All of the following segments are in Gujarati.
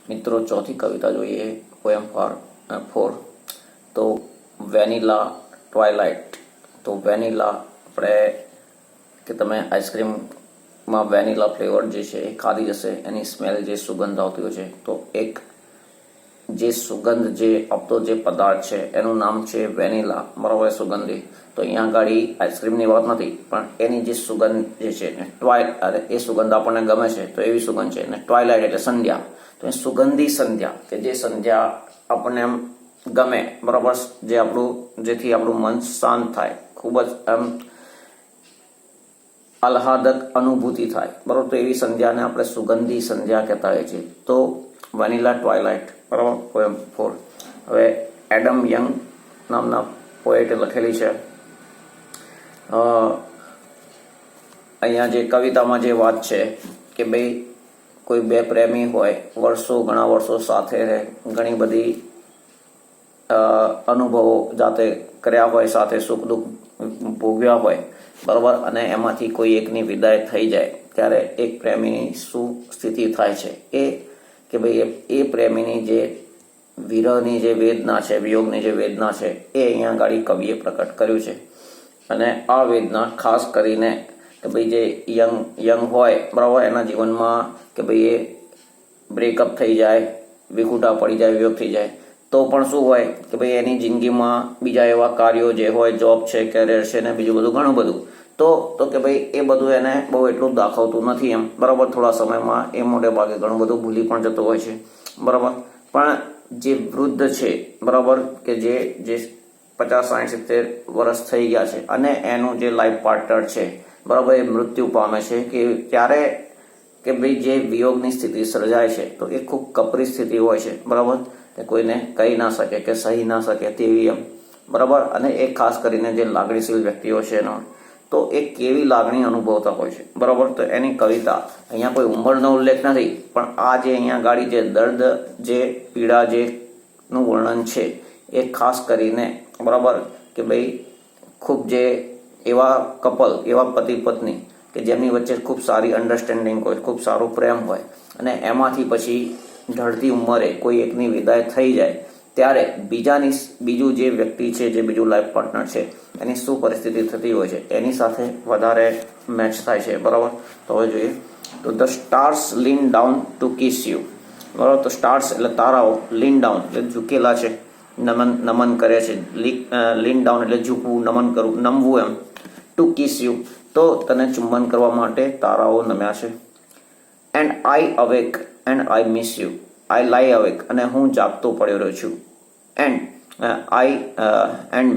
મિત્રો ચોથી કવિતા જોઈએ, પોએમ ફોર. તો વેનીલા ટ્વાઇલાઇટ. તો વેનીલા આપણે કે તમે આઈસ્ક્રીમમાં વેનીલા ફ્લેવર જે છે એ ખાધી જશે, એની સ્મેલ જે સુગંધ આવતી હોય છે, તો એક જે સુગંધ જે આપતો જે પદાર્થ છે એનું નામ છે વેનીલા, બરાબર, સુગંધી. તો અહીંયા આગળ આઈસ્ક્રીમની વાત નથી, પણ એની જે સુગંધ જે છે એ સુગંધ આપણને ગમે છે, તો એવી સુગંધ છે. અને ટ્વાઇલાઇટ એટલે સંધ્યા, તો એ સુગંધી સંધ્યા, કે જે સંધ્યા આપણને એમ ગમે, બરાબર, જે જેથી આપણું મન શાંત થાય, ખૂબ જ એમ આહલાદક અનુભૂતિ થાય, બરાબર. તો એવી સંધ્યાને આપણે સુગંધી સંધ્યા કહેતા હોઈએ છીએ. તો વેનીલા ટ્વાઇલાઇટ, બરાબર, પોએમ ફોર. હવે એડમ યંગ નામના પોએટે લખેલી છે. અહીંયા જે કવિતામાં જે વાત છે કે ભાઈ કોઈ બે પ્રેમી હોય, ઘણા વર્ષો સાથે રહે, ઘણી બધી અનુભવો જાતે કર્યા હોય, સાથે સુખ દુઃખ ભોગવ્યા હોય, બરાબર, અને એમાંથી કોઈ એકની વિદાય થઈ જાય ત્યારે એક પ્રેમીની શું સ્થિતિ થાય છે, એ કે ભાઈ એ પ્રેમીની જે વિરહની જે વેદના છે, વિયોગની જે વેદના છે, એ અહીંયા આગળ કવિએ પ્રકટ કર્યું છે. અને આ વેદના ખાસ કરીને કે ભાઈ જે યંગ હોય, બરાબર, એના જીવનમાં કે ભાઈ એ બ્રેકઅપ થઈ જાય, વિખૂટા પડી જાય, વિયોગ થઈ જાય, તો પણ શું હોય કે ભાઈ એની જિંદગીમાં બીજા એવા કાર્યો જે હોય, જોબ છે, કેરિયર છે, ને બીજું બધું ઘણું બધું, તો કે ભાઈ એ બધું એને બહુ એટલું દાખવતું નથી એમ, બરાબર. થોડા સમયમાં એ મોટે ભાગે ઘણું બધું ભૂલી પણ જતું હોય છે, બરાબર. પણ જે વૃદ્ધ છે, બરાબર, કે જે 50, 60, 70 વર્ષ થઈ ગયા છે અને એનું જે લાઈફ પાર્ટનર છે, બરાબર, એ મૃત્યુ પામે છે, કે ત્યારે કે ભાઈ જે વિયોગની સ્થિતિ સર્જાય છે, તો એ ખૂબ કપરી સ્થિતિ હોય છે, બરાબર, કે કોઈને કહી ના શકે, કે સહી ના શકે તેવી એમ, બરાબર. અને એ ખાસ કરીને જે લાગણીશીલ વ્યક્તિઓ છે એનો, તો એ કેવી લાગણી અનુભવતા હોય છે, બરાબર. તો એની કવિતા, અહીંયા કોઈ ઉંમરનો ઉલ્લેખ નથી, પણ આ જે અહીંયા ગાડી જે દર્દ, જે પીડા, જે નું વર્ણન છે, એ ખાસ કરીને, બરાબર, કે ભાઈ ખૂબ જે એવા કપલ, એવા પતિ પત્ની કે જેમની વચ્ચે ખૂબ સારી અન્ડરસ્ટેન્ડિંગ હોય, ખૂબ સારો પ્રેમ હોય, અને એમાંથી પછી ઢળતી ઉંમરે કોઈ એકની વિદાય થઈ જાય ત્યારે બીજું જે વ્યક્તિ છે, જે બીજું લાઈફ પાર્ટનર છે, એની શું પરિસ્થિતિ થતી હોય છે, એની સાથે વધારે મેચ થાય છે, બરાબર. તો હવે જોઈએ, તો the stars lean down to kiss you, બરાબર. તો સ્ટાર્સ એટલે તારાઓ, લીન ડાઉન એટલે ઝૂકેલા છે, નમન કરે છે, લીન ડાઉન એટલે ઝૂકવું, નમન કરવું, નમવું એમ. ટુ કિસ યુ, તો તને ચુંબન કરવા માટે તારાઓ નમ્યા છે. And I awake and I miss you, I lie awake, અને હું જાગતો પડ્યો રહ્યો છું. એન્ડ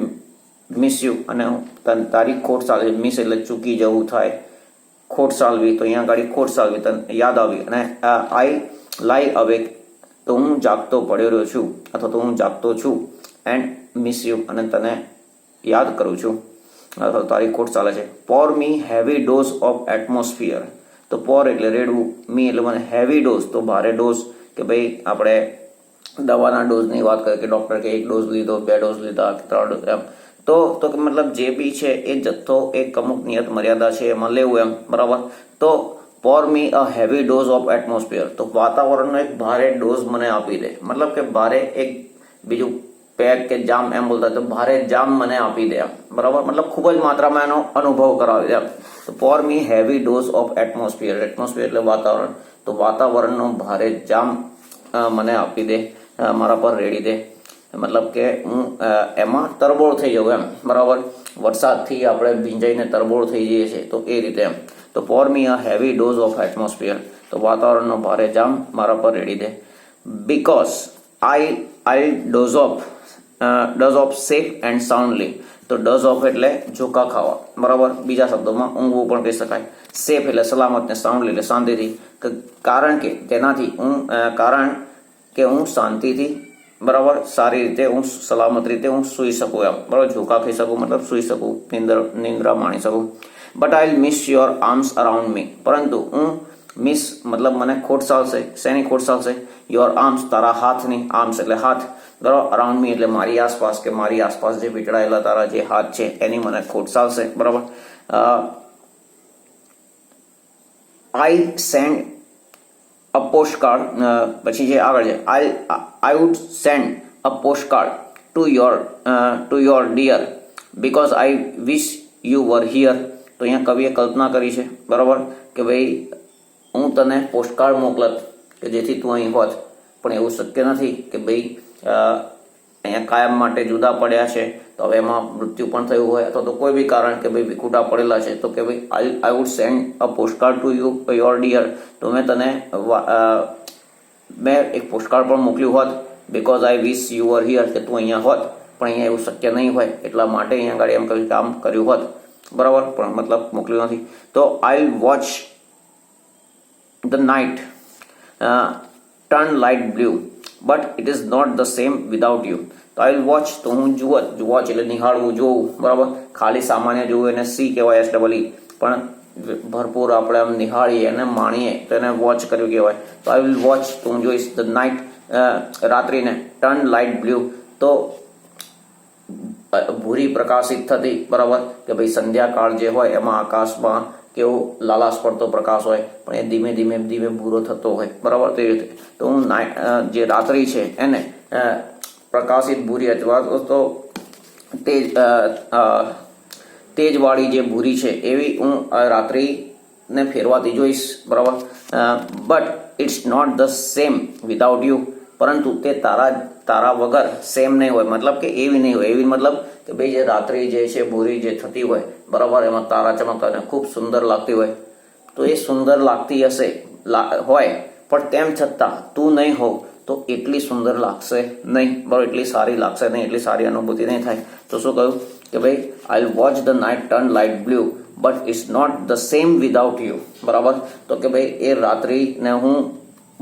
મિસ યુ, અને તારી ખોટ સાલવી, મિસ એટલે ચૂકી જવું થાય, ખોટ સાલવી, તો અહીંયા આગળ ખોટ સાલવી, તને યાદ આવી. અને આઈ લાઈ અવેક, તો હું જાગતો પડ્યો રહ્યો છું, અથવા તો હું જાગતો છું. એન્ડ મિસ યુ, અને તને યાદ કરું છું, અથવા તારી ખોટ ચાલે છે. પોર me heavy dose of atmosphere, તો પોર એટલે રેડવું, મી એટલે મને હેવી ડોઝ, તો ભારે ડોઝ, કે ભાઈ આપણે દવાના ડોઝની વાત કરીએ કે ડૉક્ટર કે 1 ડોઝ લીધો, 2 ડોઝ લીધા, 3 ડોઝ એમ, તો કે મતલબ જે બી છે એ જથ્થો એક અમુક નિયત મર્યાદા છે એમાં લેવું એમ, બરાબર. તો pour me a heavy dose of atmosphere, તો વાતાવરણનો એક ભારે ડોઝ મને આપી દે, મતલબ કે ભારે એક બીજું પેક કે જામ એમ બોલતા, તો ભારે જામ મને આપી દે એમ, બરાબર, મતલબ ખૂબ જ માત્રામાં એનો અનુભવ કરાવી દે એમ. તો pour me heavy dose of atmosphere, atmosphere એટલે વાતાવરણ, તો વાતાવરણનો ભારે જામ મને આપી દે, મારા પર રેડી દે, મતલબ કે હું એમાં તરબોળ થઈ જાઉં એમ, બરાબર. વરસાદથી આપણે ભીંજાઈને તરબોળ થઈ જઈએ છીએ, તો એ રીતે એમ. તો pour me a heavy dose of atmosphere, તો વાતાવરણનો ભારે જામ મારા પર રેડી દે. Because I doze off safe and soundly, તો ડોઝ ઓફ એટલે ઝોકા ખાવા, બરાબર, બીજા શબ્દોમાં ઊંઘવું પણ કહી શકાય. સેફ એટલે સલામત, ને સાઉન્ડલી એટલે શાંતિથી, કારણ કે હું શાંતિથી, બરાબર, સારી રીતે, હું સલામત રીતે હું સૂઈ શકું એમ, બરાબર. ઝોકા ખાઈ શકું મતલબ સૂઈ શકું, નિંદ્રા માણી શકું. But I will miss your arms around મી, પરંતુ હું મિસ મતલબ મને ખોટ ચાલશે, શેની ખોટ ચાલશે? યોર આર્મ્સ, તારા હાથની, આર્મ્સ એટલે હાથ, બરાબર, અરાઉન્ડ મી એટલે મારી આસપાસ, કે મારી આસપાસ જે વીંટળાયેલા તારા જે હાથ છે એની મને ખોટ ચાલશે, બરાબર. આઈ સેન્ડ અ પોસ્ટકાર્ડ, પછી જે આગળ છે I would send a postcard to your dear because I wish you were here. તો અહીંયા કવિએ કલ્પના કરી છે, બરાબર, કે ભાઈ હું તને પોસ્ટકાર્ડ મોકલત કે જેથી તું અહીં હોત, પણ એવું શક્ય નથી કે ભાઈ અહીંયા કાયમ માટે જુદા પડ્યા છે, તો હવે એમાં મૃત્યુ પણ થયું હોય અથવા તો કોઈ બી કારણ કે ભાઈ વિખૂટા પડેલા છે, તો કે ભાઈ I would send a postcard to your dear, તો મેં એક પોસ્ટકાર્ડ પણ મોકલ્યું હોત because I wish you were here, કે તું અહીંયા હોત, પણ અહીંયા એવું શક્ય નહીં હોય એટલા માટે અહીંયા આગળ એમ કહ્યું કામ કર્યું હોત, બરાબર, પણ મતલબ મોકલ્યું નથી. તો આઈ watch the night turn light blue but it is not the same without you. તો આઈ વોચ, તો હું વોચ એટલે નિહાળવું, જોવું, બરાબર, ખાલી સામાન્ય જોવું એને સી કહેવાય, SEE, પણ ભરપૂર આપણે આમ નિહાળીએ અને માણીએ તો એને વોચ કર્યું કહેવાય. તો આઈ વિલ વોચ, તો હું જોઈશ ધ નાઇટ, રાત્રિને, ટર્ન લાઇટ બ્લુ, તો ભૂરી પ્રકાશિત થતી, બરાબર, કે ભાઈ સંધ્યાકાળ જે હોય એમાં આકાશમાં કેવો લાલાશ પડતો પ્રકાશ હોય પણ એ ધીમે ધીમે ભૂરો થતો હોય, બરાબર, તે રીતે તો હું જે રાત્રિ છે એને પ્રકાશિત ભૂરી અથવા તો તેજવાળી જે ભૂરી છે એવી હું રાત્રિને ફેરવાતી જોઈશ, બરાબર. But it's not the same without you, પરંતુ તે તારા વગર સેમ નહીં હોય, મતલબ કે એવી નહીં હોય. એવી મતલબ કે ભાઈ જે રાત્રિ જે છે ભૂરી જે થતી હોય, બરાબર, એમાં તારા ચમકતા અને ખૂબ સુંદર લાગતી હોય, તો એ સુંદર લાગતી હશે હોય પણ તેમ છતાં તું નહીં હોવ તો એટલી સુંદર લાગશે નહીં, બરાબર, એટલી સારી લાગશે નહીં, એટલી સારી અનુભૂતિ નહીં થાય. તો શું કહ્યું કે ભાઈ I will watch the night turn light blue but it's not the same without you, બરાબર. તો કે ભાઈ એ રાત્રિને હું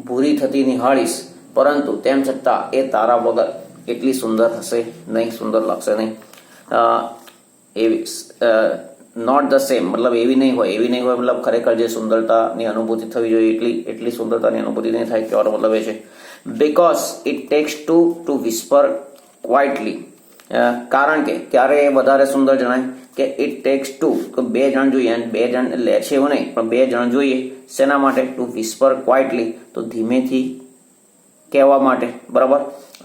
ભૂરી થતી નિહાળીશ, પરંતુ તેમ છતાં એ તારા વગર એટલી સુંદર હશે નહીં, સુંદર લાગશે નહીં. એવી નોટ ધ સેમ મતલબ એવી નહીં હોય મતલબ ખરેખર જે સુંદરતાની અનુભૂતિ થવી જોઈએ એટલી સુંદરતાની અનુભૂતિ નહીં થાય, કહેવાનો મતલબ એ છે. Because it tax two whisper quietly, કારણ કે ક્યારે એ વધારે સુંદર જણાય કે ઇટ ટેક્સ ટુ, તો 2 જણ જોઈએ, અને 2 જણ લે છે એવું નહીં, પણ 2 જણ જોઈએ શેના માટે? ટુ વિસ્પર ક્વાઇટલી, તો ધીમેથી કહેવા માટે, બરાબર.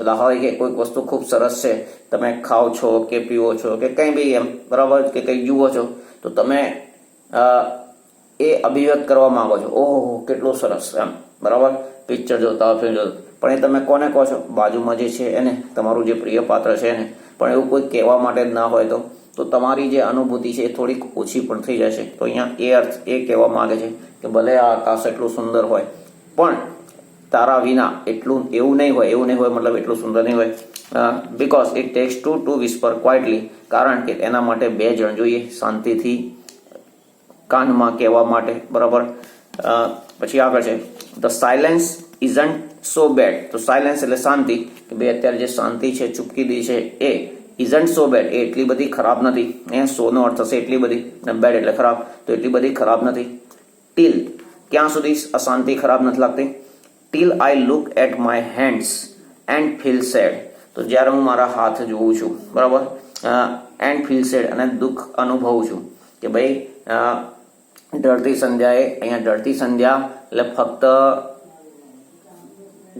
દાખલા તરીકે કોઈક વસ્તુ ખૂબ સરસ છે, તમે ખાઓ છો કે પીવો છો કે કંઈ બી એમ, બરાબર, કે કંઈ જુઓ છો, તો તમે એ અભિવ્યક્ત કરવા માંગો છો, ઓહો કેટલું સરસ એમ, બરાબર, પિક્ચર જોતા ફિલ્મ જોતા, પણ એ તમે કોને કહો છો? બાજુમાં જે છે એને, તમારું જે પ્રિય પાત્ર છે એને. પણ એવું કોઈ કહેવા માટે જ ના હોય તો તમારી જે અનુભૂતિ છે એ થોડીક ઓછી પણ થઈ જશે. તો અહીંયા એ અર્થ એ કહેવા માંગે છે કે ભલે આ આકાશ એટલું સુંદર હોય પણ તારા વિના એવું નહીં હોય મતલબ એટલું સુંદર નહીં હોય. Because it tax two whisper quietly, કારણ કે એના માટે 2 જણ જોઈએ શાંતિથી કાનમાં કહેવા માટે, બરાબર. પછી આગળ છે the silence isn't so bed. તો સાયલેન્સ એટલે શાંતિ, કે ભાઈ અત્યારે જે શાંતિ છે ચૂપકીદી છે એ ઇઝન્ટ સો બેડ, એ એટલી બધી ખરાબ નથી. એ સોનો અર્થ થશે એટલી બધી, બેડ એટલે ખરાબ, તો એટલી બધી ખરાબ નથી. ટીલ, ક્યાં સુધી અશાંતિ ખરાબ નથી લાગતી? Teal I look at my hands and feel sad, તો જ્યારે હું મારા હાથ જોઉં છું, બરાબર, એન્ડ ફીલ સેડ, અને દુઃખ અનુભવું છું કે ભાઈ ઢળતી સંધ્યાએ, અહીંયા ઢળતી સંધ્યા એટલે ફક્ત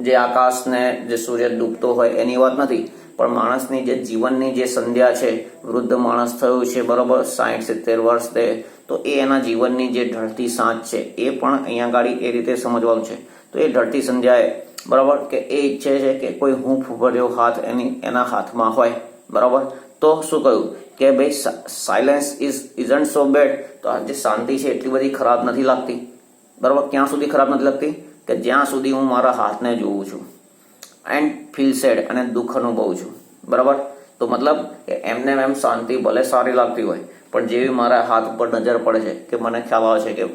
જે આકાશને જે સૂર્ય ડૂબતો હોય એની વાત નથી, પણ માણસની જે જીવનની જે સંધ્યા છે, વૃદ્ધ માણસ થયું છે, બરાબર, 60-70 વર્ષ તે, તો એ એના જીવનની જે ઢળતી સાંજ છે એ પણ અહીંયા ગાડી એ રીતે સમજવાનું છે. તો એ ઢળતી સંધ્યાએ, બરાબર, કે એ ઈચ્છે છે કે કોઈ હૂંફ ભર્યો હાથ એના હાથમાં હોય, બરાબર. તો શું કહ્યું કે ભાઈ સાયલેન્સ ઇઝન્ટ સો બેડ, તો આ જે શાંતિ છે એટલી બધી ખરાબ નથી લાગતી, બરાબર. ક્યાં સુધી ખરાબ નથી લાગતી? કે જ્યાં સુધી હું મારા હાથને જોઉં છું, એન્ડ ફીલ સેડ, અને દુઃખ અનુભવું છું, બરાબર. તો મતલબ કે એમને એમ શાંતિ ભલે સારી લાગતી હોય પણ જેવી મારા હાથ ઉપર નજર પડે છે કે મને ખ્યાલ આવે છે કે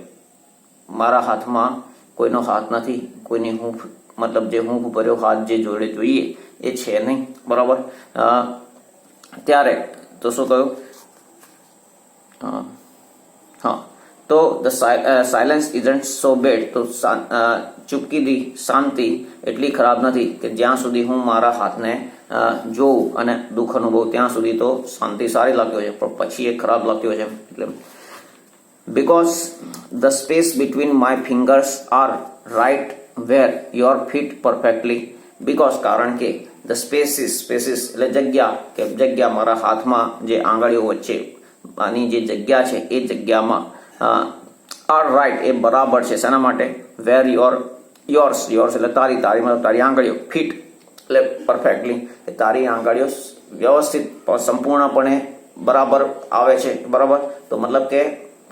મારા હાથમાં કોઈનો હાથ નથી, કોઈની હૂંફ મતલબ જે હૂંફ ભર્યો હાથ જે જોડે જોઈએ એ છે નહીં, બરાબર. ત્યારે તો શું કહ્યું? તો the silence isn't so bed, તો ચૂપકીદી શાંતિ એટલી ખરાબ નથી કે જ્યાં સુધી હું મારા હાથને જોઉં અને દુઃખ અનુભવ ત્યાં સુધી તો શાંતિ સારી લાગતી હોય છે, પણ પછી એ ખરાબ લાગતી હોય છે. એટલે because the space between my fingers R right wear your fit perfectly because કારણ કે ધ સ્પેસીસ એટલે જગ્યા કે જગ્યા મારા હાથમાં જે આંગળીઓ વચ્ચે આની જે જગ્યા છે એ જગ્યામાં આર રાઈટ એ બરાબર છે શેના માટે વેર યોર્સ એટલે તારી મતલબ તારી આંગળીઓ ફિટ એટલે પરફેક્ટલી તારી આંગળીઓ વ્યવસ્થિત સંપૂર્ણપણે બરાબર આવે છે બરાબર તો મતલબ કે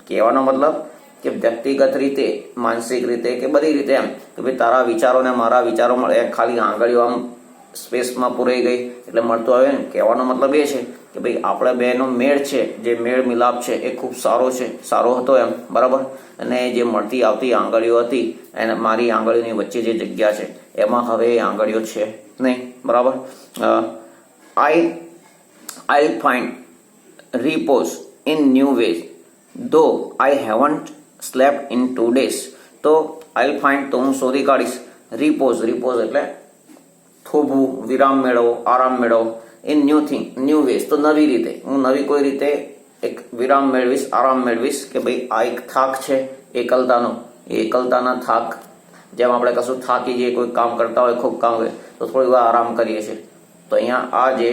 કહેવાનો મતલબ કે વ્યક્તિગત રીતે માનસિક રીતે કે બધી રીતે એમ કે ભાઈ તારા વિચારો ને મારા વિચારો મળે ખાલી આંગળીઓ આમ સ્પેસમાં પૂરાઈ ગઈ એટલે મળતું આવે ને કહેવાનો મતલબ એ છે કે ભાઈ આપણે બેનો મેળ છે જે મેળ મિલાપ છે એ ખૂબ સારો હતો એમ બરાબર અને જે મળતી આવતી આંગળીઓ હતી એને મારી આંગળીઓની વચ્ચે જે જગ્યા છે એમાં હવે એ આંગળીઓ છે નહીં બરાબર આઈ find repose in new ways though I haven't slept in 2 days તો I'll find તો હું શોધી કાઢીશ repose એટલે થોભવું વિરામ મેળવો આરામ મેળવો in new ways તો નવી રીતે હું નવી કોઈ રીતે એક વિરામ મેળવીશ આરામ મેળવીશ કે ભાઈ આ એક થાક છે એકલતાના થાક જેમ આપણે કશું થાકી જઈએ કોઈ કામ કરતા હોય ખૂબ કામ હોય તો થોડી વાર આરામ કરીએ છીએ તો અહીંયા આ જે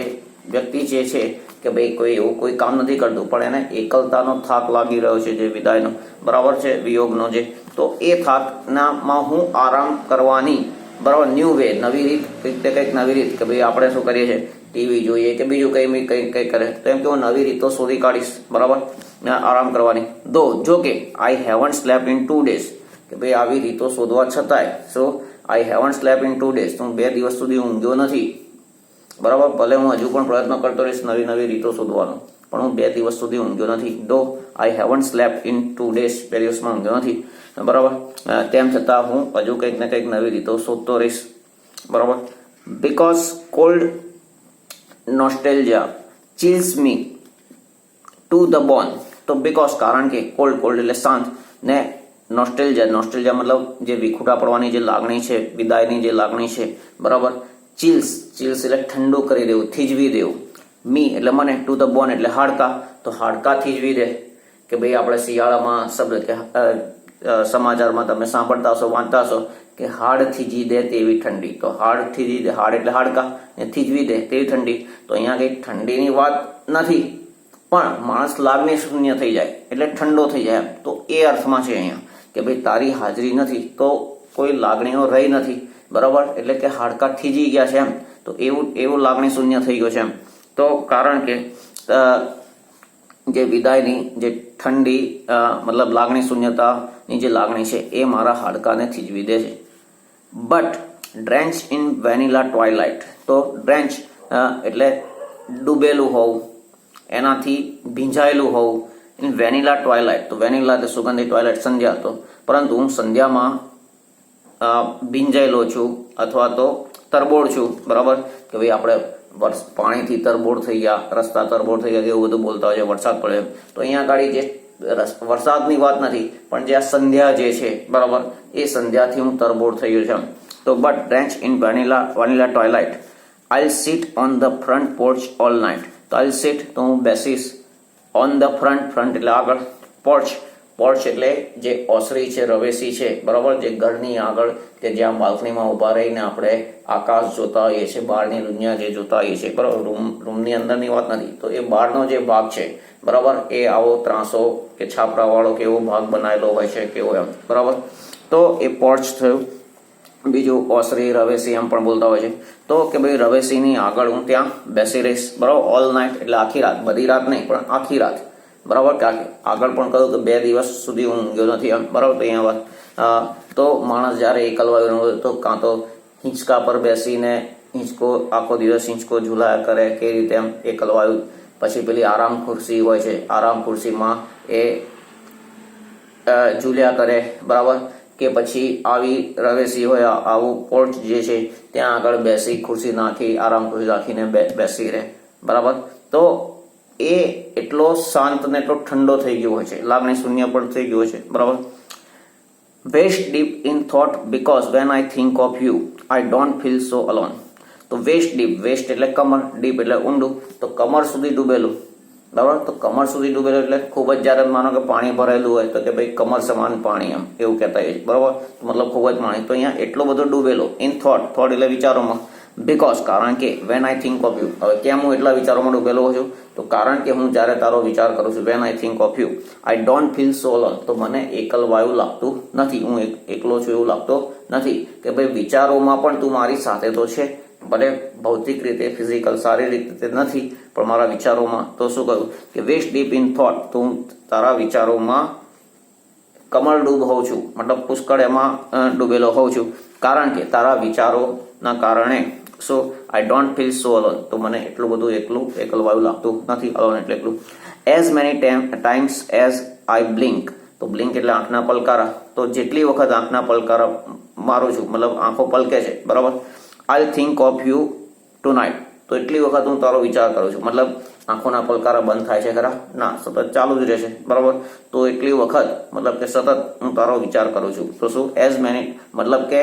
વ્યક્તિ જે છે કે ભાઈ કોઈ એવું કોઈ કામ નથી કરતું પણ એને એકલતાનો થાક લાગી રહ્યો છે જે વિદાયનો બરાબર છે વિયોગનો જે તો એ થાકનામાં હું આરામ કરવાની બરાબર ન્યૂ વે નવી કંઈક નવી રીત કે ભાઈ આપણે શું કરીએ છીએ ટીવી જોઈએ કે બીજું કંઈ કરે તો એમ કે હું નવી રીતો શોધી કાઢીશ બરાબર આરામ કરવાની જો કે આઈ હેવન્ટ સ્લેપ ઇન 2 days કે ભાઈ આવી રીતો શોધવા છતાંય સો આઈ હેવન્ટ સ્લેપ ઇન 2 days તો હું 2 દિવસ સુધી ઊંઘ્યો નથી બરાબર ભલે હું હજુ પણ પ્રયત્ન કરતો રહીશ નવી રીતો શોધવાનો પણ હું 2 દિવસ સુધી ઊંઘ્યો નથી ધો આઈ હેવન્ટ સ્લેપ ઇન 2 days 2 દિવસમાં ઊંઘ્યો નથી બરાબર તેમ છતાં હું હજુ કંઈક ને કંઈક નવી રીતો શોધતો રહીશ બરાબર because cold nostalgia chills me to the bone તો બીકોઝ કારણ કે કોલ્ડ એટલે શાંત ને નોસ્ટેલ્જિયા મતલબ જે વિખૂટા પડવાની જે લાગણી છે વિદાયની જે લાગણી છે બરાબર ચિલ્સ એટલે ઠંડુ કરી દેવું થીજવી દેવું મી એટલે મને ટુ ધ બોન એટલે હાડકા તો હાડકા થીજવી દે કે ભાઈ આપણે શિયાળામાં શબ્દ કે સમાચારમાં તમે સાંભળતા હશો વાંચતા હશો કે હાડ થીજી દે તેવી ઠંડી તો હાડ થીજી દે હાડ એટલે હાડકા ને થીજવી દે તેવી ઠંડી તો અહીંયા કઈ ઠંડીની વાત નથી પણ માણસ લાગણી શૂન્ય થઈ જાય એટલે ઠંડો થઈ જાય તો એ અર્થમાં છે અહીંયા કે ભાઈ તારી હાજરી નથી તો કોઈ લાગણીઓ રહી નથી બરાબર એટલે કે હાડકા થીજી ગયા છે એમ તો એવું લાગણી શૂન્ય થઈ ગયો છે એમ તો કારણ કે જે વિદાયની જે ઠંડી મતલબ લાગણી શૂન્યતાની જે લાગણી છે એ મારા હાડકાને થીજવી દે છે બટ ડ્રેન્ચ ઇન વેનીલા ટ્વાઇલાઇટ તો ડ્રેન્ચ એટલે ડૂબેલું હોવું એનાથી ભીંજાયેલું હોવું ઇન વેનીલા ટ્વાઇલાઇટ તો વેનીલા એટલે સુગંધિત ટ્વાઇલાઇટ સંધ્યા તો પરંતુ હું સંધ્યામાં ભીંજાયેલો છું અથવા તો તરબોળ છું બરાબર કે ભાઈ આપણે પાણીથી તરબોળ થઈ ગયા રસ્તા તરબોળ થઈ ગયા એવું બધું બોલતા હોય છે વરસાદ પડે તો અહીંયા આગળ જે વરસાદની વાત નથી પણ જે આ સંધ્યા જે છે બરાબર એ સંધ્યાથી હું તરબોળ થઈ ગયો છું તો but drench in vanilla twilight I'll sit on the front porch all night તો આઈલ સીટ તો હું બેસીશ ઓન ધ ફ્રન્ટ એટલે આગળ પોર્ચ એટલે જે ઓસરી છે રવેસી છે બરાબર જે ઘરની આગળ કે જ્યાં બાલ્કનીમાં ઉભા રહીને આપણે આકાશ જોતા હોઈએ છીએ બહારની દુનિયા જે જોતા હોઈએ છીએ બરાબર રૂમની અંદરની વાત નથી તો એ બહારનો જે ભાગ છે બરાબર એ આવો ત્રાસો કે છાપરાવાળો કે એવો ભાગ બનાવેલો હોય છે કેવો એમ બરાબર તો એ પોર્ચ થયું બીજું ઓસરી રવેસી એમ પણ બોલતા હોય છે તો કે ભાઈ રવેસીની આગળ હું ત્યાં બેસી રહીશ બરાબર ઓલ નાઇટ એટલે આખી રાત બધી રાત નહીં પણ આખી રાત બરાબર કે આગળ પણ કહ્યું કે 2 દિવસ સુધી હું ઊંઘ્યો નથી એમ બરાબર તો અહીંયા વાત તો માણસ જ્યારે એકલવાયું હોય તો કાં તો હિંચકા પર બેસીને હિંચકો આખો દિવસ હિંચકો ઝૂલાયા કરે કે રીતે એમ એકલવાયું પછી પેલી આરામ ખુરશી હોય છે આરામ ખુરશીમાં એ ઝૂલ્યા કરે બરાબર કે પછી આવી રવેસી હોય આવું પોર્ચ જે છે ત્યાં આગળ બેસી ખુરશી નાખી આરામ ખુરશી નાખીને બેસી રહે બરાબર તો એ એટલો શાંત ને એટલો ઠંડો થઈ ગયો હોય છે લાગણી શૂન્ય પણ થઈ ગયો છે બરાબર waste deep in thought because when I think of you I don't feel so alone તો વેસ્ટ ડીપ વેસ્ટ એટલે કમર ડીપ એટલે ઊંડું તો કમર સુધી ડૂબેલું બરાબર. તો કમર સુધી ડૂબેલો એટલે ખૂબ જ, જ્યારે માનો કે પાણી ભરેલું હોય તો કે ભાઈ કમર સમાન પાણી, એમ એવું કહેતા હોય છે, બરાબર. મતલબ ખૂબ જ પાણી. તો અહીંયા એટલો બધો ડૂબેલો ઇન થોટ એટલે વિચારોમાં. બીકોઝ કારણ કે when I think of you. હવે કેમ હું એટલા વિચારોમાં ડૂબેલો છું? તો કારણ કે હું જ્યારે તારો વિચાર કરું છું, when I think of you I don't feel so alone. તો મને એકલવાયું લાગતું નથી, હું એકલો છું એવું લાગતો નથી. કે ભાઈ વિચારોમાં પણ તું મારી સાથે તો છે, ભલે ભૌતિક રીતે, ફિઝિકલ શારીરિક રીતે નથી, પણ મારા વિચારોમાં. તો શું કહ્યું કે વેસ્ટ ડીપ ઇન થોટ, તો હું તારા વિચારોમાં કમરડૂબ હોઉં છું, મતલબ પુષ્કળ એમાં ડૂબેલો હોઉં છું. કારણ કે તારા વિચારોના કારણે so I don't feel so alone. તો મને એટલું બધું એકલવાયું લાગતું નથી. અલોન એટલે એકલું. As many times as I blink. તો બ્લિંક એટલે આંખના પલકારા. તો જેટલી વખત આંખના પલકારા મારું છું, મતલબ આંખો પલકે છે, બરાબર. I think of you two night. તો એટલી વખત હું તારો વિચાર કરું છું, મતલબ આંખોના પલકારા બંધ થાય છે ખરા? ના, સતત ચાલુ જ રહેશે, બરાબર. તો એટલી વખત મતલબ કે સતત હું તારો વિચાર કરું છું. તો શું? એઝ મેની મતલબ કે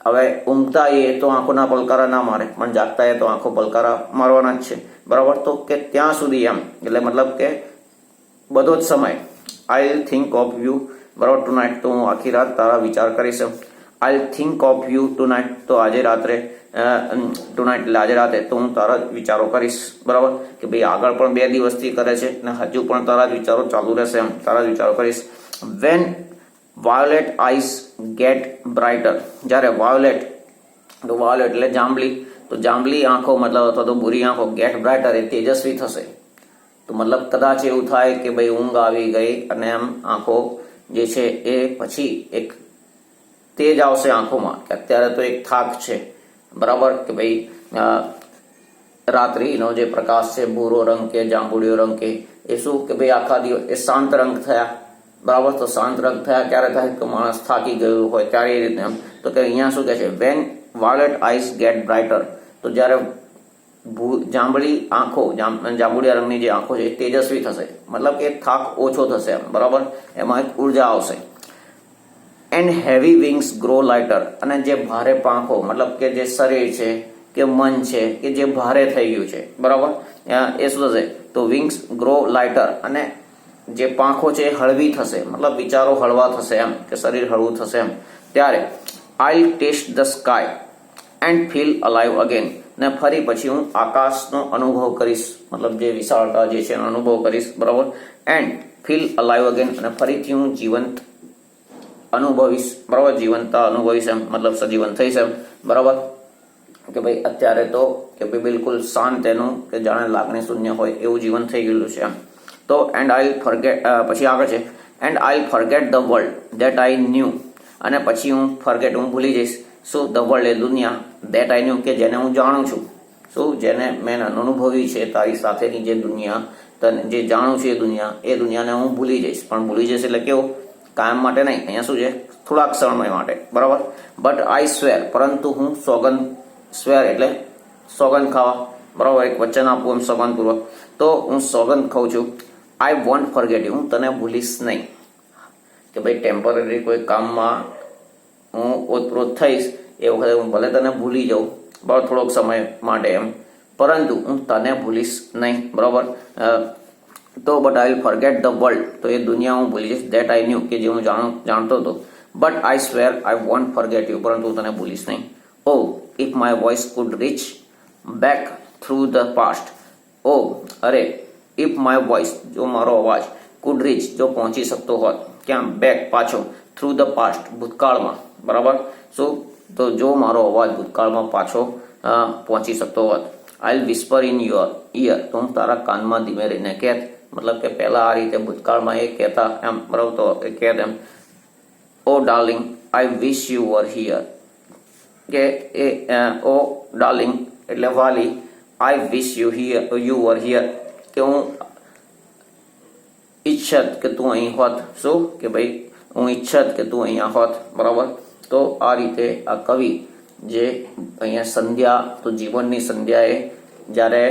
હવે ઊંઘતા એ તો આંખોના પલકારા ના મારે, પણ જાગતા એ તો આંખો પલકારા મારવાના જ છે, બરાબર. તો કે ત્યાં સુધી એમ, એટલે મતલબ કે બધો જ સમય આઈ થિંક ઓફ યુ, બરાબર, ટુ નાઇટ. તો હું આખી રાત તારા વિચાર કરીશ. I think of you two night. તો આજે રાત્રે, ટુ નાઇટ એટલે આજે રાતે, તો હું તારા જ વિચારો કરીશ, બરાબર. કે ભાઈ આગળ પણ 2 દિવસથી કરે છે ને હજુ પણ તારા જ વિચારો ચાલુ રહેશે, એમ તારા જ વિચારો કરીશ. Van violet ice gate brighter. જ્યારે વાયોલેટ, તો વાયોલેટ એટલે જાંબલી. તો જાંબલી આંખો મતલબ અથવા તો બુરી આંખો, ગેટ બ્રાઇટર એ તેજસ્વી થશે. તો મતલબ કદાચ એવું થાય કે ભાઈ ઊંઘ આવી ગઈ અને એમ આંખો જે છે એ પછી એક તેજ આવશે આંખોમાં, કે અત્યારે તો એક થાક છે, બરાબર. કે ભાઈ રાત્રિનો જે પ્રકાશ છે, ભૂરો રંગ કે જાંબુડિયો રંગ કે એ શું કે ભાઈ આખા દિવસ એ શાંત રંગ થયા, બરાબર. તો શાંત રંગ થયા ક્યારે થાય? તો માણસ થાકી ગયું હોય ત્યારે એ રીતે. એમ તો કે અહીંયા શું કહે છે? Van violet ice gate brighter. તો જ્યારે જાંબલી આંખો, જાંબુડિયા રંગની જે આંખો છે એ તેજસ્વી થશે, મતલબ કે થાક ઓછો થશે, એમ બરાબર. એમાં એક ઉર્જા આવશે. And heavy wings grow lighter. અને જે ભારે પાંખો, મતલબ કે જે શરીર છે કે મન છે કે જે ભારે થઈ ગયું છે, બરાબર, એ શું થશે? તો વિંગ્સ ગ્રો લાઇટર. અને જે પાંખો છે એ હળવી થશે, મતલબ વિચારો હળવા થશે, એમ કે શરીર હળવું થશે, એમ. ત્યારે I taste the sky and feel alive again. ને ફરી પછી હું આકાશનો અનુભવ કરીશ, મતલબ જે વિશાળતા જે છે એનો અનુભવ કરીશ, બરાબર. And feel alive again. અને ફરીથી હું જીવંત અનુભવીશ, બરાબર. જીવંતતા અનુભવીશ, એમ મતલબ સજીવન થઈશ, એમ બરાબર. કે ભાઈ અત્યારે તો કે ભાઈ બિલકુલ શાંત, એનું કે જાણે લાગણી શૂન્ય હોય એવું જીવન થઈ ગયેલું છે, એમ. તો એન્ડ આઈ ફોરગેટ, પછી આગળ છે and I forget the world that I knew. અને પછી હું ફોરગેટ, હું ભૂલી જઈશ. શું? ધ વર્લ્ડ એ દુનિયા, ધેટ આઈ ન્યૂ કે જેને હું જાણું છું. શું? જેને મેં અનુભવી છે, તારી સાથેની જે દુનિયા, તને જે જાણું છું એ દુનિયાને હું ભૂલી જઈશ. પણ ભૂલી જઈશ એટલે કેવું? કાયમ માટે નહીં. અહીંયા શું છે? થોડાક સમય માટે, બરાબર. But I square. પરંતુ હું સોગંદ, સ્વેર એટલે સોગંદ ખાવા, બરાબર. એક વચન આપવું, એમ સોગંદપૂર્વક. તો હું સોગંદ ખાઉં છું. આઈ વોન્ટ ફોરગેટ યુ. હું તને ભૂલીશ નહીં. કે ભાઈ ટેમ્પરરી કોઈ કામમાં હું ઓતપ્રોત થઈશ એ વખતે હું ભલે તને ભૂલી જાઉં, બરાબર, થોડોક સમય માટે, એમ, પરંતુ હું તને ભૂલીશ નહીં, બરાબર. તો but I will forget the world. તો એ દુનિયા હું ભૂલી જઈશ. ધેટ આઈ ન્યૂ કે જે હું જાણતો હતો. But I swear I won't forget you. પરંતુ હું તને ભૂલીશ નહીં. Oh if my voice could reach back through the past. Oh અરે, ઇફ માય વોઇસ, જો મારો અવાજ, કુડ રીચ, જો પહોંચી શકતો હોત, ક્યાં? બેક, પાછો, થ્રુ ધ પાસ્ટ, ભૂતકાળમાં, બરાબર. શું? તો જો મારો અવાજ ભૂતકાળમાં પાછો પહોંચી શકતો હોત. I will whisper in your ear. તો હું તારા કાનમાં ધીમે રહીને કહેત, મતલબ કે પહેલા આ રીતે ભૂતકાળમાં એ કહેતા, એમ બરાબર. તો એ કહેત, એમ. Oh darling I wish you were here. કે એ ઓ ડાર્લિંગ એટલે વાલી, આઈ વિશ યુ વર હિયર. કે હું ઈચ્છત કે તું અહીં હોત. શું? કે ભાઈ હું ઈચ્છત કે તું અહીંયા હોત, બરાબર. તો આ રીતે આ કવિ જે અહીંયા સંધ્યા, તો જીવનની સંધ્યાએ જ્યારે,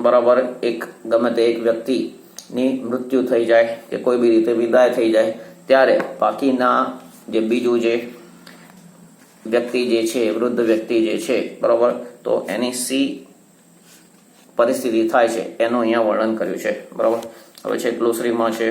બરાબર, એક ગમે તે એક વ્યક્તિની મૃત્યુ થઈ જાય કે કોઈ બી રીતે વિદાય થઈ જાય, ત્યારે બાકીના જે બીજું જે વ્યક્તિ જે છે, વૃદ્ધ વ્યક્તિ જે છે, બરાબર, તો એની સી પરિસ્થિતિ થાય છે એનું અહીંયા વર્ણન કર્યું છે. બરાબર. હવે છે ગ્લોસરીમાં છે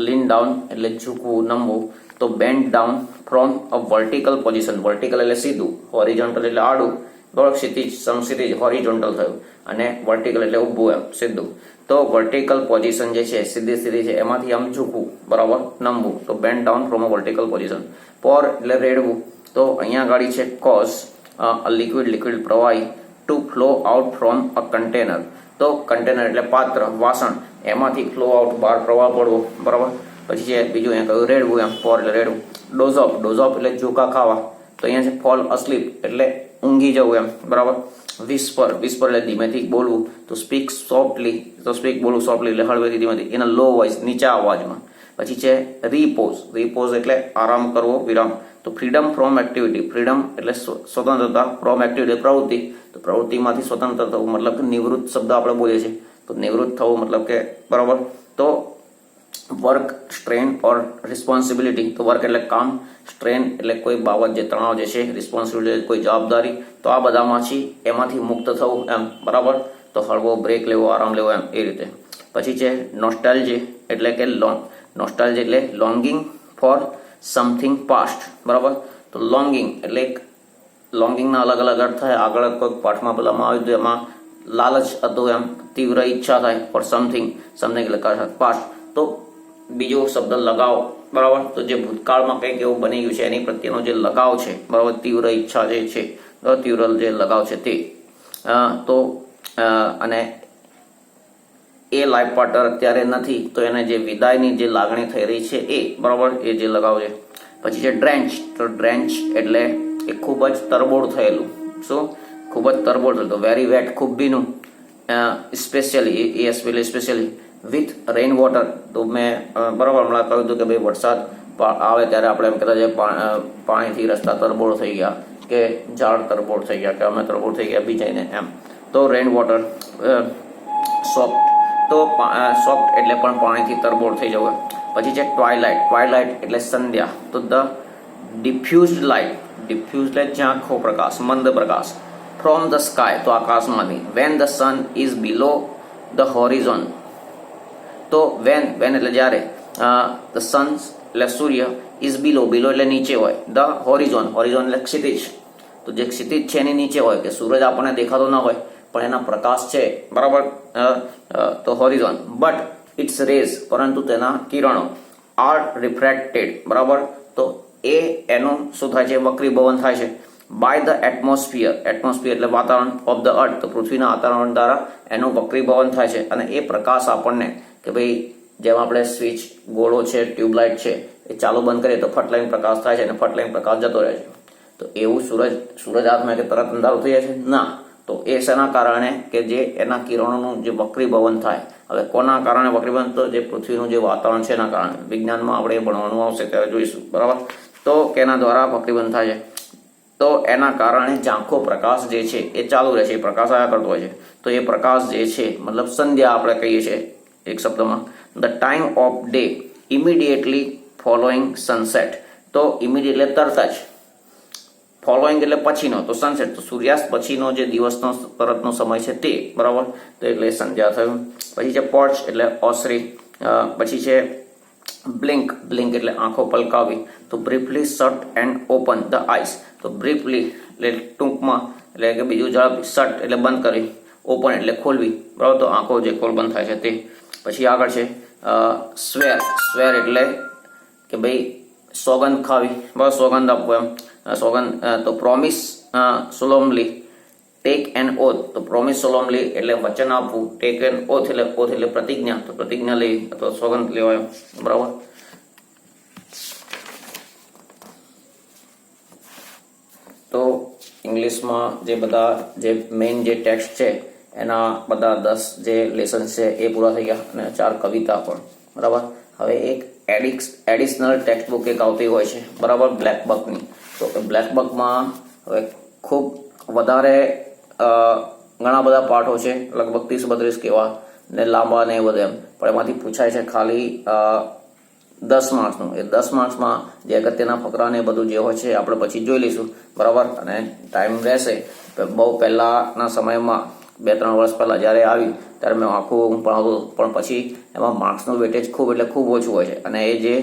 લીન ડાઉન એટલે ઝૂકવું, નમવું. તો band down from a vertical position. Vertical એટલે સીધું, હોરિઝોન્ટલ એટલે આડું, બરાબર, ક્ષિતિજ સમક્ષિતિજ હોરિઝોન્ટલ થયું, અને વર્ટિકલ એટલે ઊભું એમ સીધું. તો વર્ટિકલ પોઝિશન જે છે, સીધી સ્થિતિ છે, એમાંથી આમ ઝૂકવું, બરાબર, નમવું. તો band down from a vertical position. પોર એટલે રેડવું. તો અહીંયા ગાડી છે કોઝ અ લિક્વિડ પ્રવાહી two flow out from a container. તો કન્ટેનર એટલે પાત્ર, વાસણ, એમાંથી ફ્લો આઉટ બહાર પ્રવાહ પડવો, બરાબર. પછી છે બીજું અહીંયા કહ્યું રેડવું એમ, પોર એટલે રેડવું. ડોઝ ઓફ એટલે ઝોકા ખાવા. તો અહીંયા છે ફોલ અસ્લીપ એટલે ઊંઘી જવું એમ, બરાબર. વિસ્પર એટલે ધીમેથી બોલવું. તો સ્પીક સોફ્ટલી, તો સ્પીક બોલવું સોફ્ટલી એટલે હળવેથી ધીમેથી, એના લો વોઇસ નીચા અવાજમાં. પછી છે રીપોઝ એટલે આરામ કરવો, વિરામ. તો ફ્રીડમ ફ્રોમ એક્ટિવિટી. ફ્રીડમ એટલે સ્વતંત્રતા, ફ્રોમ એક્ટિવિટી પ્રવૃત્તિ. તો પ્રવૃત્તિમાંથી સ્વતંત્ર થવું મતલબ કે નિવૃત્ત શબ્દ આપણે બોલીએ છીએ. તો નિવૃત્ત થવું મતલબ કે, બરાબર. તો વર્ક, સ્ટ્રેન ઓર રિસ્પોન્સિબિલિટી. તો વર્ક એટલે કામ, સ્ટ્રેન એટલે કોઈ બાબત જે તણાવ જે છે, રિસ્પોન્સિબિલિટી કોઈ જવાબદારી. તો આ બધામાંથી એમાંથી મુક્ત થવું એમ, બરાબર. તો હળવો બ્રેક લેવો, આરામ લેવો એમ, એ રીતે. પછી છે નોસ્ટાલ્જી એટલે કે નોસ્ટાલ્જી એટલે લોંગિંગ ફોર સમથિંગ પાસ્ટ, બરાબર. તો લોંગિંગ એટલે લોંગિંગના અલગ અલગ અર્થ થાય. આગળ કોઈક પાઠમાં બોલવામાં આવ્યું હતું, એમાં લાલચ હતું એમ, તીવ્ર ઈચ્છા થાય. ફોર સમથિંગ એટલે પાસ્ટ. તો બીજો શબ્દ લગાવ, બરાબર. તો જે ભૂતકાળમાં કંઈક એવું બની ગયું છે એની પ્રત્યેનો જે લગાવ છે, બરાબર, તીવ્ર ઈચ્છા જે છે, તીવ્ર જે લગાવ છે તે. તો અને એ લાઈફ પાર્ટનર અત્યારે નથી, તો એને જે વિદાયની જે લાગણી થઈ રહી છે એ, બરાબર, એ જે લગાવ છે. પછી છે ડ્રેન્ચ. તો ડ્રેન્ચ એટલે એ ખૂબ જ તરબોળ થયેલું. શું? ખૂબ જ તરબોળ થયેલું. તો વેરી વેટ ખૂબ ભીનું. Specially with rain water. તો મેં બરાબર હમણાં કહ્યું હતું કે ભાઈ વરસાદ આવે ત્યારે આપણે એમ કહેતા છે પાણીથી રસ્તા તરબોળ થઈ ગયા, કે ઝાડ તરબોળ થઈ ગયા, કે અમે તરબોળ થઈ ગયા ભીજાઈને એમ. તો રેઇન વોટર. સોફ્ટ. તો સોફ્ટ એટલે પણ પાણીથી તરબોળ થઈ જવું. પછી છે ટ્વાઇલાઇટ એટલે સંધ્યા. તો ધ ડિફ્યુઝડ લાઇટ એટલે ઝાંખો પ્રકાશ, મંદ પ્રકાશ. ફ્રોમ ધ સ્કાય તો આકાશમાંથી. When the sun is below the horizon. તો વેન એટલે જ્યારે, ધ સન એટલે સૂર્ય, ઇઝ બિલો એટલે નીચે હોય, ધ હોરિઝોન એટલે ક્ષિતિજ. તો જે ક્ષિતિજ છે એની નીચે હોય, કે સૂરજ આપણને દેખાતો ના હોય પણ એના પ્રકાશ છે, બરાબર. તો હોરિઝોન. બટ ઇટ્સ રેઝ પરંતુ તેના કિરણો આર રિફ્રેક્ટેડ, બરાબર. તો એનું શું થાય છે? વક્રીભવન થાય છે. બાય ધ એટમોસ્ફિયર એટલે વાતાવરણ, ઓફ ધ અર્થ તો પૃથ્વીના વાતાવરણ દ્વારા એનું વક્રીભવન થાય છે. અને એ પ્રકાશ આપણને, કે ભાઈ જેમ આપણે સ્વિચ, ગોળો છે, ટ્યુબલાઇટ છે, એ ચાલુ બંધ કરીએ તો ફટ લઈને પ્રકાશ થાય છે અને ફટ લઈને પ્રકાશ જતો રહે છે. તો એવું સૂરજ હાથમાં કે તરત અંધારું થઈ જાય છે? ના. તો એ શેના કારણે? કે જે એના કિરણોનું જે વક્રીભવન થાય. હવે કોના કારણે વક્રીભવન? તો જે પૃથ્વીનું જે વાતાવરણ છે એના કારણે. વિજ્ઞાનમાં આપણે ભણવાનું આવશે ત્યારે જોઈશું, બરાબર. તો કેના દ્વારા વક્રીભવન થાય છે? તો એના કારણે ઝાંખો પ્રકાશ જે છે એ ચાલુ રહે છે, એ પ્રકાશ આવ્યા કરતો હોય છે. તો એ પ્રકાશ જે છે, મતલબ સંધ્યા આપણે કહીએ છીએ એક શબ્દમાં. The time of day immediately following sunset. તો ઇમિડિયેટ એટલે તરત જ, ફોલોઈંગ એટલે પછીનો, તો સનસેટ તો સૂર્યાસ્ત પછીનો જે દિવસનો તરતનો સમય છે તે, બરાબર. તો એટલે સંધ્યા થયું. પછી છે પોર્ચ એટલે ઓસરી. પછી છે બ્લિંક એટલે આંખો પલકાવી. તો briefly shirt and open the ice. તો બ્રીફલી એટલે ટૂંકમાં, એટલે કે બીજું ઝડપ. શટ એટલે બંધ કરવી, ઓપન એટલે ખોલવી, બરાબર. તો આંખો જે ખોલ બંધ થાય છે તે. પછી આગળ છે સ્વેર એટલે કે ભાઈ સોગંદ ખાવી, બસ સોગંદ આપવું એમ. સોગંદ તો પ્રોમિસ સોલોમલી ટેક એન ઓથ. તો પ્રોમિસ સોલોમલી એટલે વચન આપવું. ટેક એન ઓથ એટલે પ્રતિજ્ઞા, તો પ્રતિજ્ઞા લેવી અથવા સોગંદ લેવાય, બરાબર. તો ઇંગ્લિશમાં જે બધા જે મેઇન જે ટેક્સ્ટ છે એના બધા 10 જે લેસન છે એ પૂરા થઈ ગયા, અને 4 કવિતા પણ, બરાબર. હવે એક એડિશનલ ટેક્સ્ટ બુક એક આવતી હોય છે, બરાબર, બ્લેક બકની. તો એ બ્લેક બકમાં હવે ખૂબ વધારે ઘણા બધા પાઠો છે, લગભગ 30-32 કેવા ને લાંબા ને એ બધા એમ. પણ એમાંથી પૂછાય છે ખાલી 10 માર્ક્સનું. એ 10 માર્ક્સમાં જે અગત્યના ફકરા ને બધું જે હોય છે આપણે પછી જોઈ લઈશું, બરાબર. અને ટાઈમ રહેશે બહુ પહેલાના સમયમાં 2-3 વર્ષ પહેલાં જ્યારે આવી ત્યારે મેં આખું હું ભણાવતો હતો, પણ પછી એમાં માર્ક્સનું વેટેજ ખૂબ એટલે ખૂબ ઓછું હોય છે, અને એ જે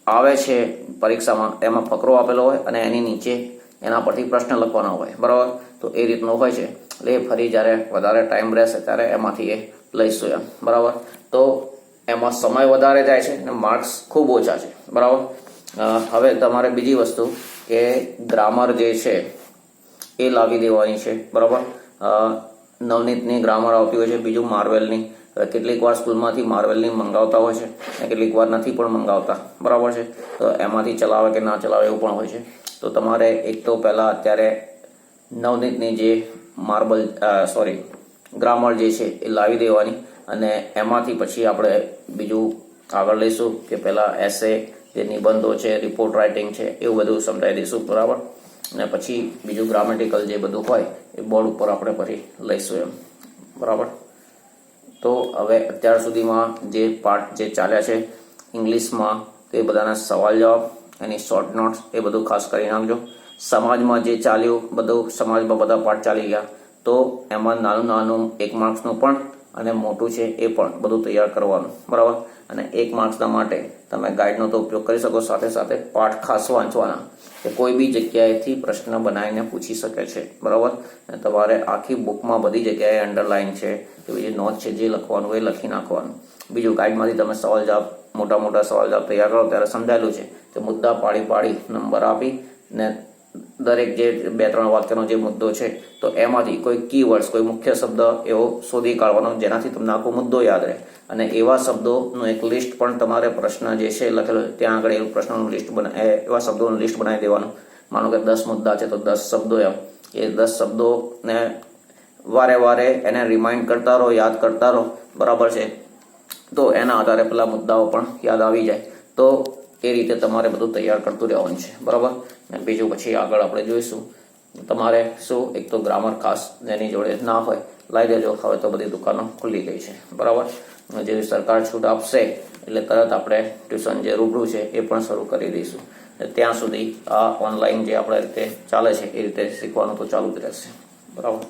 આવે છે પરીક્ષામાં એમાં ફકરો આપેલો હોય અને એની નીચે એના પરથી પ્રશ્ન લખવાના હોય, બરાબર. તો એ રીતનું હોય છે, એટલે ફરી જ્યારે વધારે ટાઈમ રહેશે ત્યારે એમાંથી એ લઈશું એમ, બરાબર. તો એમાં સમય વધારે જાય છે અને માર્ક્સ ખૂબ ઓછા છે, બરાબર. હવે તમારે બીજી વસ્તુ કે ગ્રામર જે છે એ લાવી દેવાની છે, બરાબર. નવનીતની ગ્રામર આવતી હોય છે, બીજું માર્વેલની. કેટલીક વાર સ્કૂલમાંથી માર્વેલની મંગાવતા હોય છે અને કેટલીક વાર નથી પણ મંગાવતા, બરાબર છે. તો એમાંથી ચલાવે કે ના ચલાવે એવું પણ હોય છે. તો તમારે એક તો પહેલાં અત્યારે નવનીતની જે ગ્રામર જે છે એ લાવી દેવાની, અને એમાંથી પછી આપણે બીજું આગળ લઈશું કે પહેલાં એસે, જે નિબંધો છે, રિપોર્ટ રાઇટિંગ છે, એવું બધું સમજાવી દઈશું, બરાબર. અને પછી બીજું ગ્રામેટિકલ જે બધું હોય એ બોર્ડ ઉપર આપણે પછી લઈશું એમ, બરાબર. તો હવે અત્યાર સુધીમાં જે પાઠ જે ચાલ્યા છે ઇંગ્લિશમાં, તે બધાના સવાલ જવાબ, એની શોર્ટ નોટ્સ, એ બધું ખાસ કરી નાખજો. સમાજમાં જે ચાલ્યું બધું, સમાજમાં બધા પાઠ ચાલી ગયા, તો એમાં નાનું નાનું 1 માર્ક્સનું પણ અને મોટું છે એ પણ બધું તૈયાર કરવાનું, બરાબર. અને 1 માર્ક્સના માટે તમે ગાઈડનો તો ઉપયોગ કરી શકો, સાથે સાથે પાઠ ખાસ વાંચવાના, કે કોઈ બી જગ્યાએથી પ્રશ્ન બનાવીને પૂછી શકે છે, બરાબર. અને તમારે આખી બુકમાં બધી જગ્યાએ અંડરલાઈન છે કે બીજી નોટ છે, જે લખવાનું એ લખી નાખવાનું. બીજું, ગાઈડમાંથી તમે સવાલ જવાબ, મોટા મોટા સવાલ જવાબ તૈયાર કરો ત્યારે સમજાયેલું છે કે મુદ્દા પાડી નંબર આપી ને દરેક જે 2-3 વાક્યનો જે મુદ્દો છે તો એમાંથી કોઈ કીવર્ડ્સ, કોઈ મુખ્ય શબ્દ એવો શોધી કાઢવાનો જેનાથી તમને આખો મુદ્દો યાદ રહે. અને એવા શબ્દોનું એક લિસ્ટ પણ તમારે પ્રશ્ન જે છે લખેલો ત્યાં આગળ એવું પ્રશ્નોનું લિસ્ટ એવા શબ્દોનું લિસ્ટ બનાવી દેવાનું. માનો કે 10 મુદ્દા છે તો 10 શબ્દો, એમ એ 10 શબ્દોને વારે વારે એને રિમાઇન્ડ કરતા રહો, યાદ કરતા રહો, બરાબર છે. તો એના આધારે પેલા મુદ્દાઓ પણ યાદ આવી જાય. તો એ રીતે તમારે બધું તૈયાર કરતું રહેવાનું છે, બરાબર. અને બીજું પછી આગળ આપણે જોઈશું. તમારે શું, એક તો ગ્રામર ખાસ જેની જોડે ના હોય લાવી દેજો. હવે તો બધી દુકાનો ખુલ્લી ગઈ છે, બરાબર. જેવી સરકાર છૂટ આપશે એટલે તરત આપણે ટ્યુશન જે રૂબરૂ છે એ પણ શરૂ કરી દઈશું. ત્યાં સુધી આ ઓનલાઈન જે આપણે રીતે ચાલે છે એ રીતે શીખવાનું તો ચાલુ જ રહેશે, બરાબર.